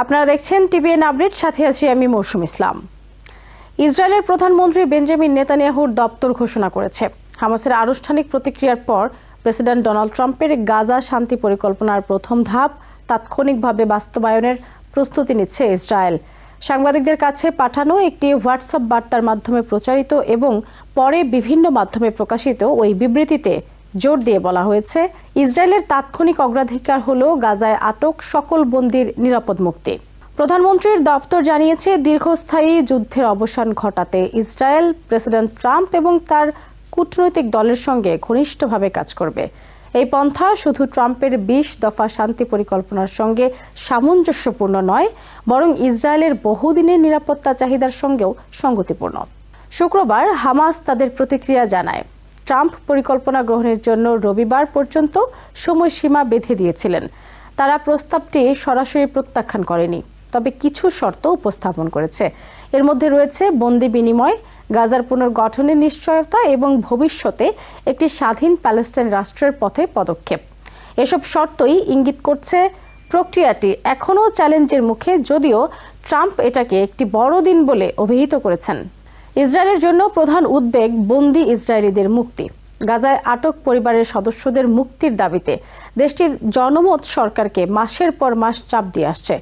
আপনারা দেখছেন TVN update, সাথে আছি আমি মৌসুম ইসলাম। ইসরায়েলের প্রধানমন্ত্রী বেঞ্জামিন নেতানিয়াহুর দপ্তর ঘোষণা করেছে, হামাসের আনুষ্ঠানিক প্রতিক্রিয়ার পর প্রেসিডেন্ট ডোনাল্ড ট্রাম্পের গাজা শান্তি পরিকল্পনার প্রথম ধাপ তাৎক্ষণিকভাবে বাস্তবায়নের প্রস্তুতি নিচ্ছে ইসরায়েল। সাংবাদিকদের কাছে পাঠানো একটি হোয়াটসঅ্যাপ বার্তার মাধ্যমে প্রচারিত এবং পরে বিভিন্ন মাধ্যমে প্রকাশিত ওই বিবৃতিতে জোর দিয়ে বলা হয়েছে, ইসরায়েলের তাৎক্ষণিক অগ্রাধিকার হল গাজায় আটক সকল বন্দীর নিরাপদ মুক্তি। প্রধানমন্ত্রীর দপ্তর জানিয়েছে, দীর্ঘস্থায়ী যুদ্ধের অবসান ঘটাতে ইসরায়েল প্রেসিডেন্ট ট্রাম্প এবং তার কূটনৈতিক দলের সঙ্গে ঘনিষ্ঠভাবে কাজ করবে। এই পন্থা শুধু ট্রাম্পের ২০ দফা শান্তি পরিকল্পনার সঙ্গে সামঞ্জস্যপূর্ণ নয়, বরং ইসরায়েলের বহুদিনের নিরাপত্তা চাহিদার সঙ্গেও সঙ্গতিপূর্ণ। শুক্রবার হামাস তাদের প্রতিক্রিয়া জানায়, ট্রাম্প পরিকল্পনা গ্রহণের জন্য রবিবার পর্যন্ত সময়সীমা বেঁধে দিয়েছিলেন। তারা প্রস্তাবটি সরাসরি প্রত্যাখ্যান করেনি, তবে কিছু শর্ত উপস্থাপন করেছে। এর মধ্যে রয়েছে বন্দি বিনিময়, গাজার পুনর্গঠনের নিশ্চয়তা এবং ভবিষ্যতে একটি স্বাধীন প্যালেস্টাইন রাষ্ট্রের পথে পদক্ষেপ। এসব শর্তই ইঙ্গিত করছে প্রক্রিয়াটি এখনও চ্যালেঞ্জের মুখে, যদিও ট্রাম্প এটাকে একটি বড় দিন বলে অভিহিত করেছেন। ইসরায়েলের জন্য প্রধান উদ্বেগ বন্দি ইসরায়েলিদের মুক্তি। গাজায় আটক পরিবারের সদস্যদের মুক্তির দাবিতে দেশটির জনমত সরকারকে মাসের পর মাস চাপ দিয়ে আসছে।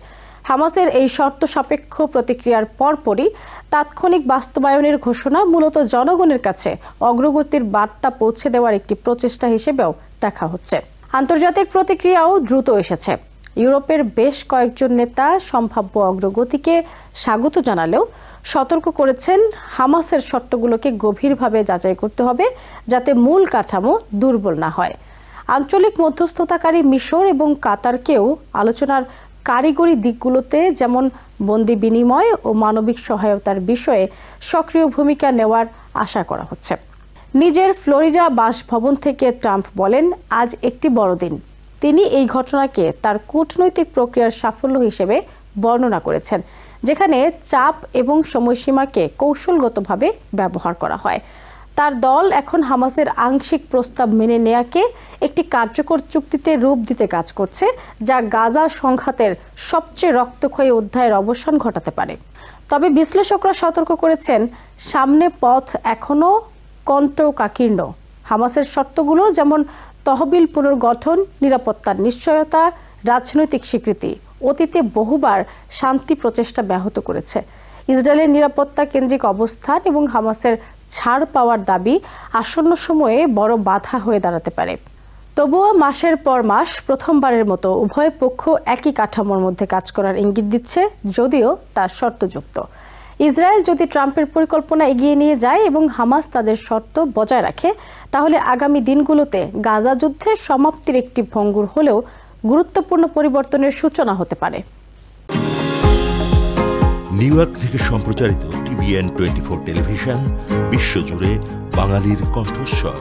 হামাসের এই শর্ত সাপেক্ষ প্রতিক্রিয়ার পরপরই তাৎক্ষণিক বাস্তবায়নের ঘোষণা মূলত জনগণের কাছে অগ্রগতির বার্তা পৌঁছে দেওয়ার একটি প্রচেষ্টা হিসেবেও দেখা হচ্ছে। আন্তর্জাতিক প্রতিক্রিয়াও দ্রুত এসেছে। ইউরোপের বেশ কয়েকজন নেতা সম্ভাব্য অগ্রগতিকে স্বাগত জানালেও সতর্ক করেছেন, হামাসের শর্তগুলোকে গভীরভাবে যাচাই করতে হবে যাতে মূল কাঠামো দুর্বল না হয়। আঞ্চলিক মধ্যস্থতাকারী মিশর এবং কাতারকেও আলোচনার কারিগরি দিকগুলোতে, যেমন বন্দি বিনিময় ও মানবিক সহায়তার বিষয়ে সক্রিয় ভূমিকা নেওয়ার আশা করা হচ্ছে। নিজের ফ্লোরিডা বাসভবন থেকে ট্রাম্প বলেন, আজ একটি বড় দিন। তিনি এই ঘটনাকে তার কূটনৈতিক প্রক্রিয়ার সাফল্য হিসেবে বর্ণনা করেছেন, যেখানে চাপ এবং সময়সীমাকে কৌশলগতভাবে ব্যবহার করা হয়। তার দল এখন হামাসের আংশিক প্রস্তাব মেনে নেয়াকে একটি কার্যকর চুক্তিতে রূপ দিতে কাজ করছে, যা গাজা সংঘাতের সবচেয়ে রক্তক্ষয়ী অধ্যায়ের অবসান ঘটাতে পারে। তবে বিশ্লেষকরা সতর্ক করেছেন, সামনে পথ এখনও কণ্টকাকীর্ণ। হামাসের শর্তগুলো, যেমন তহবিল পুনর্গঠন, নিরাপত্তার নিশ্চয়তা, রাজনৈতিক স্বীকৃতি, অতীতে বহুবার শান্তি প্রচেষ্টা ব্যাহত করেছে। ইসরায়েলের নিরাপত্তা কেন্দ্রিক অবস্থান এবং হামাসের ছাড় পাওয়ার দাবি আসন্ন সময়ে বড় বাধা হয়ে দাঁড়াতে পারে। তবুও মাসের পর মাস প্রথমবারের মতো উভয় পক্ষ একই কাঠামোর মধ্যে কাজ করার ইঙ্গিত দিচ্ছে, যদিও তা শর্তযুক্ত। ইসরায়েল যদি ট্রাম্পের পরিকল্পনা এগিয়ে নিয়ে যায় এবং হামাস তাদের শর্ত বজায় রাখে, তাহলে আগামী দিনগুলোতে গাজা যুদ্ধের সমাপ্তির একটি ভঙ্গুর হলেও গুরুত্বপূর্ণ পরিবর্তনের সূচনা হতে পারে। নিউ ইয়র্ক থেকে সম্প্রচারিত টিভিএন 24 টেলিভিশন বিশ্বজুড়ে বাঙালির কণ্ঠস্বর।